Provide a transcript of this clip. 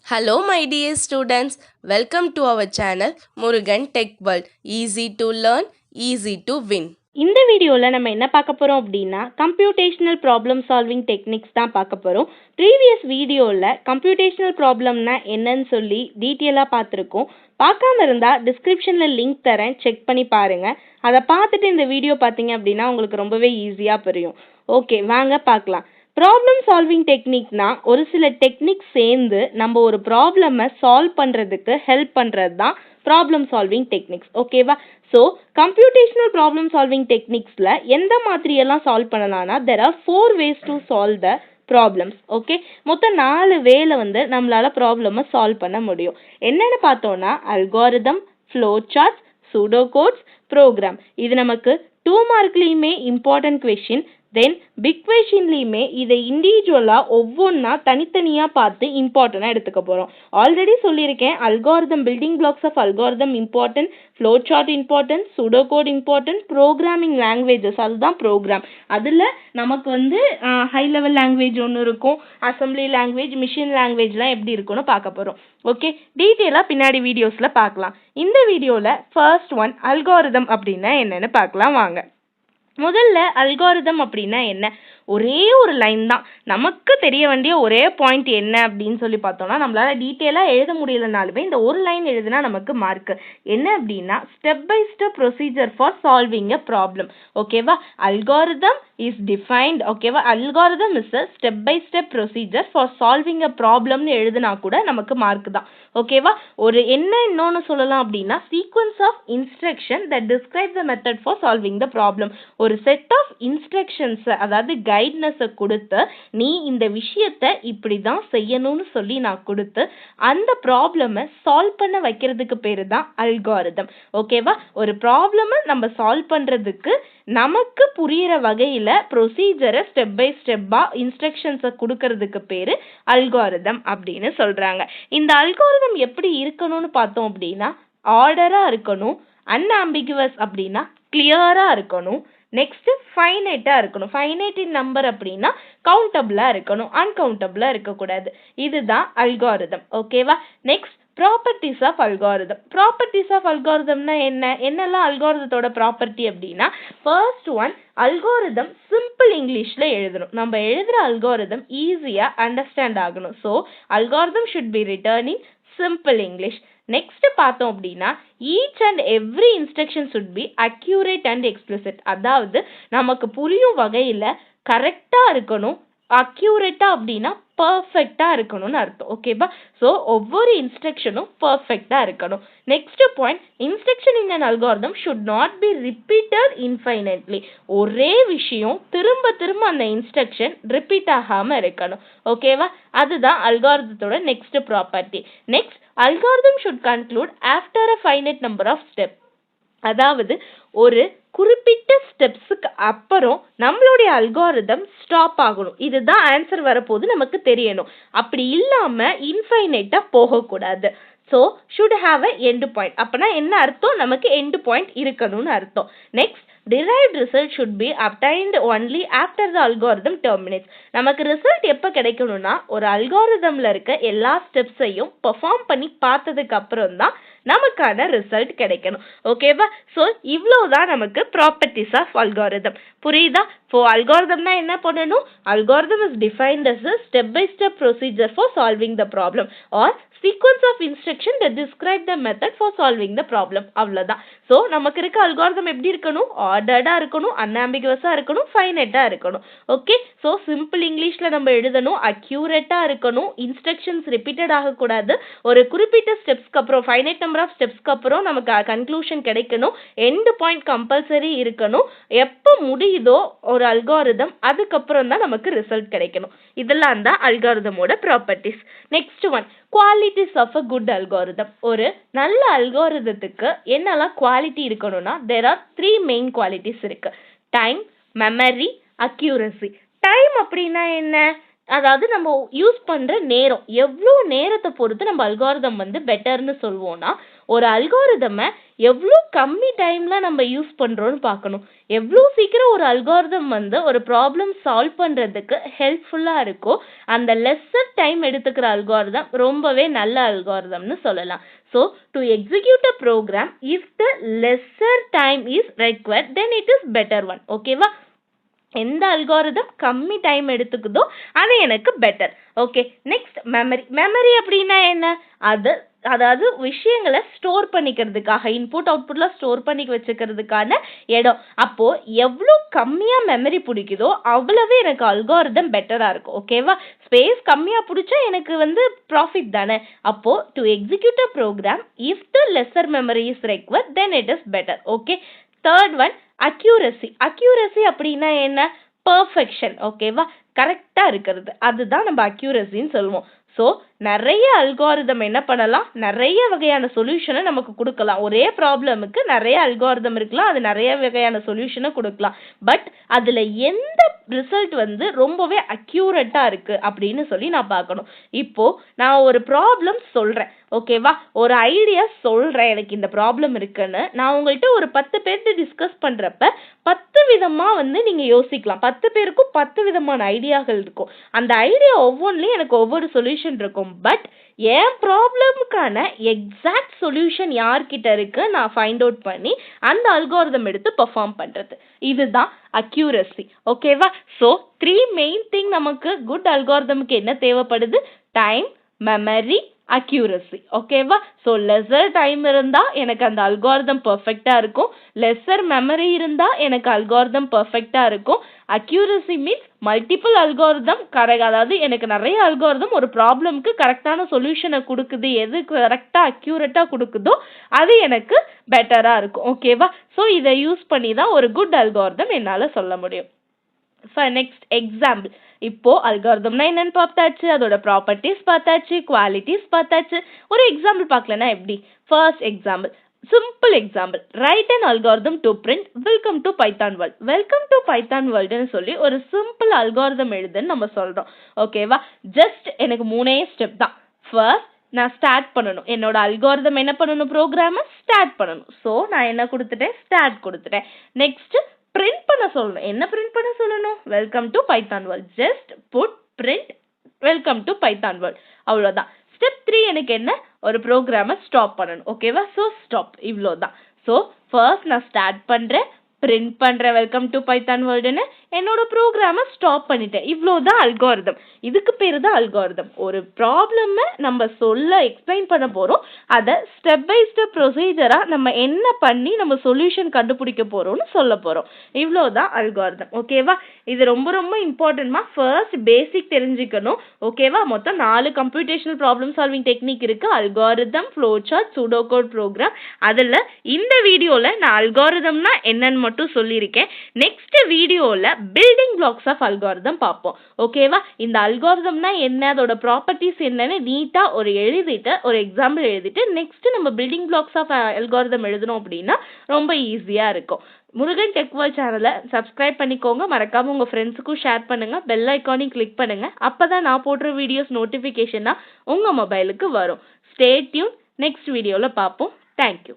Hello, my dear students. Welcome to our channel Murugan Tech World. Easy to learn, easy to win. இந்த வீடியோவில் நம்ம என்ன பார்க்க போகிறோம் அப்படின்னா கம்ப்யூட்டேஷனல் ப்ராப்ளம் சால்விங் டெக்னிக்ஸ் தான் பார்க்க போகிறோம். ப்ரீவியஸ் வீடியோவில் கம்ப்யூட்டேஷனல் ப்ராப்ளம்னா என்னன்னு சொல்லி டீட்டெயிலாக பார்த்துருக்கோம். பார்க்காம இருந்தால் டிஸ்கிரிப்ஷனில் லிங்க் தரேன், செக் பண்ணி பாருங்கள். அதை பார்த்துட்டு இந்த வீடியோ பார்த்தீங்க அப்படின்னா உங்களுக்கு ரொம்பவே ஈஸியாக புரியும். ஓகே, வாங்க பார்க்கலாம். ப்ராப்ளம் சால்விங் டெக்னிக்னா ஒரு சில டெக்னிக் சேர்ந்து நம்ம ஒரு ப்ராப்ளமை சால்வ் பண்ணுறதுக்கு ஹெல்ப் பண்ணுறது தான் ப்ராப்ளம் சால்விங் டெக்னிக்ஸ். ஓகேவா? ஸோ கம்ப்யூட்டேஷனல் ப்ராப்ளம் சால்விங் டெக்னிக்ஸில் எந்த மாதிரியெல்லாம் சால்வ் பண்ணலாம்னா there are 4 ways to solve the problems. Okay, மொத்தம் 4 வேல நம்மளால ப்ராப்ளமை சால்வ் பண்ண முடியும். என்னென்னு பார்த்தோன்னா algorithm, flow charts, pseudo codes, program. இது நமக்கு 2 மார்க்லேயுமே இம்பார்ட்டன்ட் கொஷின். தென் பிக் கொஷின்லேயுமே இதை இண்டிவிஜுவலாக ஒவ்வொன்றா தனித்தனியாக பார்த்து இம்பார்ட்டண்ட்டாக எடுத்துக்க போகிறோம். ஆல்ரெடி சொல்லியிருக்கேன், algorithm building blocks of algorithm important, flow chart important, pseudo code important, programming languages அதுதான் ப்ரோக்ராம். அதில் நமக்கு ஹை லெவல் லாங்குவேஜ் ஒன்று இருக்கும், அசம்பிளி லாங்குவேஜ், மிஷின் லாங்குவேஜ்லாம் எப்படி இருக்குன்னு பார்க்க போகிறோம். ஓகே, டீட்டெயிலாக பின்னாடி வீடியோஸில் பார்க்கலாம். இந்த வீடியோவில் ஃபர்ஸ்ட் ஒன் அல்காரிதம் அப்படின்னா என்னென்னு பார்க்கலாம் வாங்க. முதல்ல அல்காரிதம் அப்படின்னா என்ன? ஒரே ஒரு லைன் தான். நமக்கு தெரிய வேண்டிய ஒரே பாயிண்ட் என்ன அப்படின்னு சொல்லி பார்த்தோம்னா, நம்மளால டீட்டெயிலாக எழுத முடியலனாலுமே இந்த ஒரு லைன் எழுதுனா நமக்கு மார்க். என்ன அப்படின்னா step by step procedure for solving a problem. ஓகேவா? Algorithm is defined. ஓகேவா? Algorithm is a step by step procedure for solving a ப்ராப்ளம்னு எழுதுனா கூட நமக்கு மார்க் தான். ஓகேவா? ஒரு இன்னொன்று சொல்லலாம் அப்படின்னா sequence of instruction that describe the method for solving the problem. ஒரு செட் ஆஃப் இன்ஸ்ட்ரக்ஷன்ஸ், அதாவது கைட்னஸை கொடுத்து நீ இந்த விஷயத்தை இப்படி தான் செய்யணும்னு சொல்லி நான் கொடுத்து அந்த ப்ராப்ளமை சால்வ் பண்ண வைக்கிறதுக்கு பேரு தான் அல்காரிதம். ஓகேவா? ஒரு ப்ராப்ளமை நம்ம சால்வ் பண்ணுறதுக்கு நமக்கு புரியிற வகையில் ப்ரொசீஜரை ஸ்டெப் பை ஸ்டெப்பாக இன்ஸ்ட்ரக்ஷன்ஸை கொடுக்கறதுக்கு பேர் அல்காரிதம் அப்படின்னு சொல்கிறாங்க. இந்த அல்காரிதம் எப்படி இருக்கணும்னு பார்த்தோம் அப்படின்னா ஆர்டராக இருக்கணும், அன்ஆம்பிகுவஸ் அப்படின்னா கிளியராக இருக்கணும், நெக்ஸ்ட் ஃபைனைட்டாக இருக்கணும். ஃபைனைட் இன் நம்பர் அப்படின்னா கவுண்டபிளாக இருக்கணும், அன்கவுண்டபிளாக இருக்கக்கூடாது. இதுதான் அல்காரிதம். ஓகேவா? Next properties of algorithm. Properties of அல்காரிதம்னா என்னெல்லாம் அல்காரிதத்தோட ப்ராப்பர்ட்டி அப்படின்னா ஃபர்ஸ்ட் ஒன், அல்காரிதம் சிம்பிள் இங்கிலீஷில் எழுதணும். நம்ம எழுதுகிற அல்காரிதம் ஈஸியாக அண்டர்ஸ்டாண்ட் ஆகணும். So algorithm should be written in simple English. Next பார்த்தோம் அப்படின்னா each and every instruction should be accurate and explicit. அதாவது நமக்கு புரியும் வகையில் கரெக்டாக இருக்கணும். அக்யூரேட்டா அப்படின்னா பர்ஃபெக்டாக இருக்கணும்னு அர்த்தம். ஓகேவா? ஸோ ஒவ்வொரு இன்ஸ்ட்ரக்ஷனும் பர்ஃபெக்டாக இருக்கணும். Next point, instruction in an algorithm should not be repeated infinitely. ஒரே விஷயம் திரும்ப திரும்ப அந்த இன்ஸ்ட்ரக்ஷன் ரிப்பீட் ஆகாமல் இருக்கணும். ஓகேவா? அதுதான் அல்காரிதத்தோட next property. Next, algorithm should conclude after a finite number of step. அதாவது ஒரு குறிப்பிட்ட ஸ்டெப்ஸுக்கு அப்புறம் நம்மளுடைய அல்காரிதம் ஸ்டாப் ஆகணும். இதுதான் ஆன்சர் வரப்போது நமக்கு தெரியணும். அப்படி இல்லாமல் இன்ஃபைனைட்டாக போகக்கூடாது. So should have a end point. அப்படின்னா என்ன அர்த்தம்? நமக்கு எண்ட் பாயிண்ட் இருக்கணும்னு அர்த்தம். Next, derived result should be obtained only after the algorithm terminates. நமக்கு ரிசல்ட் எப்போ கிடைக்கணும்னா ஒரு அல்காரிதமில் இருக்க எல்லா ஸ்டெப்ஸையும் பெர்ஃபார்ம் பண்ணி பார்த்ததுக்கு அப்புறம் தான் நமக்கான ரிசல்ட் கிடைக்கணும். ஓகேவா? ஸோ இவ்வளோதான் நமக்கு ப்ராப்பர்ட்டிஸ் ஆஃப் அல்காரிதம். புரியுதா? ஸோ அல்காரிதம்னா என்ன பண்ணணும்? Algorithm is defined as a step by step procedure for solving the problem or sequence of instruction that describe the method for solving the problem. அவ்வளோதான். So நமக்கு இருக்க algorithm எப்படி இருக்கணும்? ஆர்டர்டாக இருக்கணும், அன்ஆம்பிகுவஸாக இருக்கணும், ஃபைனைட்டாக இருக்கணும். ஓகே, ஸோ சிம்பிள் இங்கிலீஷில் நம்ம எழுதணும், அக்யூரேட்டாக இருக்கணும், இன்ஸ்ட்ரக்ஷன்ஸ் ரிப்பீட்டட் ஆகக்கூடாது, ஒரு குறிப்பிட்ட ஸ்டெப்ஸ்க்கு அப்புறம் ஃபைனைட் நம்பர் ஆஃப் ஸ்டெப்ஸ்க்கு அப்புறம் நமக்கு கன்க்ளூஷன் கிடைக்கணும், எண்ட் பாயிண்ட் கம்பல்சரி இருக்கணும், எப்போ முடியுதோ ஒரு அல்காரிதம் அதுக்கப்புறம் தான் நமக்கு ரிசல்ட் கிடைக்கணும். இதெல்லாம் தான் அல்காரிதமோட properties. Next one, qualities of a good algorithm. ஒரு நல்ல அல்காரிதத்துக்கு என்னெல்லாம் குவாலிட்டி இருக்கணும்னா there are 3 மெயின் குவாலிட்டிஸ் இருக்கு. Time, memory, accuracy. டைம் அப்படின்னா என்ன? அதாவது நம்ம யூஸ் பண்ற நேரம், எவ்வளோ நேரத்தை பொறுத்து நம்ம அல்காரிதம் வந்து பெட்டர்னு சொல்வோம்னா, ஒரு அல்காரிதமை எவ்வளோ கம்மி டைம்ல நம்ம யூஸ் பண்றோம்னு பார்க்கணும். எவ்வளோ சீக்கிரம் ஒரு அல்காரிதம் வந்து ஒரு ப்ராப்ளம் சால்வ் பண்றதுக்கு ஹெல்ப்ஃபுல்லா இருக்கோ, அந்த லெஸ்ஸர் டைம் எடுத்துக்கிற அல்காரிதம் ரொம்பவே நல்ல அல்காரிதம்னு சொல்லலாம். So to execute a program if the lesser time is required then it is better one. ஓகேவா? எந்த அல்காரிதம் கம்மி டைம் எடுத்துக்குதோ அது எனக்கு பெட்டர். ஓகே, நெக்ஸ்ட் மெமரி அப்படின்னா என்ன? அதாவது விஷயங்களை ஸ்டோர் பண்ணிக்கிறதுக்காக, இன்புட் அவுட்புட்ல ஸ்டோர் பண்ணி வச்சுக்கிறதுக்கான இடம். அப்போ எவ்வளோ கம்மியா மெமரி பிடிக்குதோ அவ்வளவே எனக்கு அல்காரிதம் பெட்டரா இருக்கும். ஓகேவா? ஸ்பேஸ் கம்மியா பிடிச்சா எனக்கு வந்து ப்ராஃபிட் தானே. அப்போ to execute a program if the lesser memory is required then it is better. Okay, third one accuracy அப்படின்னா என்ன? பெர்ஃபெக்ஷன். ஓகேவா? கரெக்டா இருக்கிறது, அதுதான் நம்ம அக்யூரசின்னு சொல்லுவோம். ஸோ நிறைய அல்காரிதம் என்ன பண்ணலாம், நிறைய வகையான சொல்யூஷனை நமக்கு கொடுக்கலாம். ஒரே ப்ராப்ளமுக்கு நிறைய அல்காரிதம் இருக்கலாம், அது நிறைய வகையான சொல்யூஷனை கொடுக்கலாம். பட் அதில் எந்த ரிசல்ட் வந்து ரொம்பவே அக்யூரேட்டாக இருக்குது அப்படின்னு சொல்லி நான் பார்க்கணும். இப்போது நான் ஒரு ப்ராப்ளம் சொல்கிறேன், ஓகேவா? ஒரு ஐடியா சொல்கிறேன், எனக்கு இந்த ப்ராப்ளம் இருக்குன்னு. நான் உங்கள்கிட்ட ஒரு 10 பேர்கிட்ட டிஸ்கஸ் பண்ணுறப்ப 10 விதமாக வந்து நீங்கள் யோசிக்கலாம். 10 பேருக்கும் 10 விதமான ஐடியாக்கள் இருக்கும். அந்த ஐடியா ஒவ்வொன்றிலையும் எனக்கு ஒவ்வொரு சொல்யூஷன் இருக்கும். பட் என் ப்ராப்ளமுக்கான எக்ஸாக்ட் சொல்யூஷன் யார்கிட்ட இருக்கு நான் ஃபைண்ட் அவுட் பண்ணி அந்த அல்காரிதம் எடுத்து பெர்ஃபார்ம் பண்றது, இதுதான் அக்யூரசி. ஓகேவா? ஸோ 3 மெயின் திங் நமக்கு குட் அல்காரிதமுக்கு என்ன தேவைப்படுது? Time, memory, accuracy. ஓகேவா? ஸோ லெஸர் டைம் இருந்தா எனக்கு அந்த அல்காரிதம் பெர்ஃபெக்டா இருக்கும், லெஸர் மெமரி இருந்தா எனக்கு அல்காரிதம் பெர்ஃபெக்டா இருக்கும். Accuracy means multiple algorithm correct, அதாவது எனக்கு நிறைய அல்காரிதம் ஒரு ப்ராப்ளம்க்கு கரெக்டான சொல்யூஷனை கொடுக்குது, எது கரெக்டா அக்யூரேட்டா கொடுக்குதோ அது எனக்கு பெட்டரா இருக்கும். ஓகேவா? ஸோ இதை யூஸ் பண்ணி தான் ஒரு குட் அல்காரிதம் என்னால சொல்ல முடியும். Next example. இப்போ அல்காரிதம்னா என்னன்னு பார்த்தாச்சு, அதோட ப்ராப்பர்ட்டிஸ் பார்த்தாச்சு, குவாலிட்டிஸ் பார்த்தாச்சு. ஒரு எக்ஸாம்பிள் பார்க்கலன்னா எப்படி? First example, simple example. Write an algorithm to print welcome to Python world. Welcome to Python வேர்ல்டுன்னு சொல்லி ஒரு சிம்பிள் அல்காரிதம் எழுதுன்னு நம்ம சொல்றோம். ஓகேவா? ஜஸ்ட் எனக்கு 3 ஸ்டெப் தான். ஃபர்ஸ்ட் நான் ஸ்டார்ட் பண்ணணும், என்னோட அல்காரிதம் என்ன பண்ணணும், ப்ரோக்ராமை ஸ்டார்ட் பண்ணணும். ஸோ நான் என்ன கொடுத்துட்டேன், ஸ்டார்ட் கொடுத்துட்டேன். நெக்ஸ்ட் பிரிண்ட் பண்ண சொல்லணும். என்ன பிரிண்ட் பண்ண சொல்லணும்? Welcome to Python world. Just put print welcome to Python world, அவ்வளோதான். ஸ்டெப் 3 எனக்கு என்ன, ஒரு ப்ரோக்ராமை ஸ்டாப் பண்ணணும். ஓகேவா? ஸோ ஸ்டாப், இவ்வளோதான். ஸோ ஃபர்ஸ்ட் நான் ஸ்டார்ட் பண்ணுறேன், பிரிண்ட் பண்ணுறேன் வெல்கம் டு பைத்தான் வேர்ல்டுன்னு, என்னோட ப்ரோக்ராமை ஸ்டாப் பண்ணிட்டேன். இவ்வளோதான் அல்காரிதம். இதுக்கு பேர் தான் அல்காரிதம். ஒரு ப்ராப்ளமை நம்ம எக்ஸ்பிளைன் பண்ண போகிறோம், அதை ஸ்டெப் பை ஸ்டெப் ப்ரொசீஜராக நம்ம என்ன பண்ணி நம்ம சொல்யூஷன் கண்டுபிடிக்க போகிறோம்னு சொல்ல போகிறோம். இவ்வளோதான் அல்காரிதம். ஓகேவா? இது ரொம்ப ரொம்ப இம்பார்ட்டன்ட்மா. ஃபர்ஸ்ட் பேசிக் தெரிஞ்சுக்கணும். ஓகேவா? மொத்தம் 4 கம்ப்யூட்டேஷனல் ப்ராப்ளம் சால்விங் டெக்னிக் இருக்குது. Algorithm, flow chart, pseudocode program. அதில் இந்த வீடியோவில் நான் அல்காரிதம்னா என்னன்னு மட்டும் சொல்லியிருக்கேன். நெக்ஸ்ட் வீடியோவில் பில்டிங் பிளாக்ஸ் ஆஃப் அல்காரிதம் பார்ப்போம். ஓகேவா? இந்த அல்காரிதம்னா என்ன, அதோட ப்ராப்பர்ட்டிஸ் என்னன்னு நீட்டா ஒரு எக்ஸாம்பிள் எழுதிட்டு நெக்ஸ்ட் நம்ம பில்டிங் பிளாக்ஸ் ஆஃப் அல்காரிதம் எழுதணும் அப்படின்னா ரொம்ப ஈஸியா இருக்கும். முருகன் டெக் வேர்ல்ட் சேனலை சப்ஸ்கிரைப் பண்ணிக்கோங்க, மறக்காம உங்க ஃப்ரெண்ட்ஸுக்கும் ஷேர் பண்ணுங்க, பெல் ஐக்கானையும் கிளிக் பண்ணுங்க. அப்பதான் நான் போடுற வீடியோஸ் நோட்டிஃபிகேஷனா உங்க மொபைலுக்கு வரும். ஸ்டே டியூன், நெக்ஸ்ட் வீடியோல பார்ப்போம். தேங்க்யூ.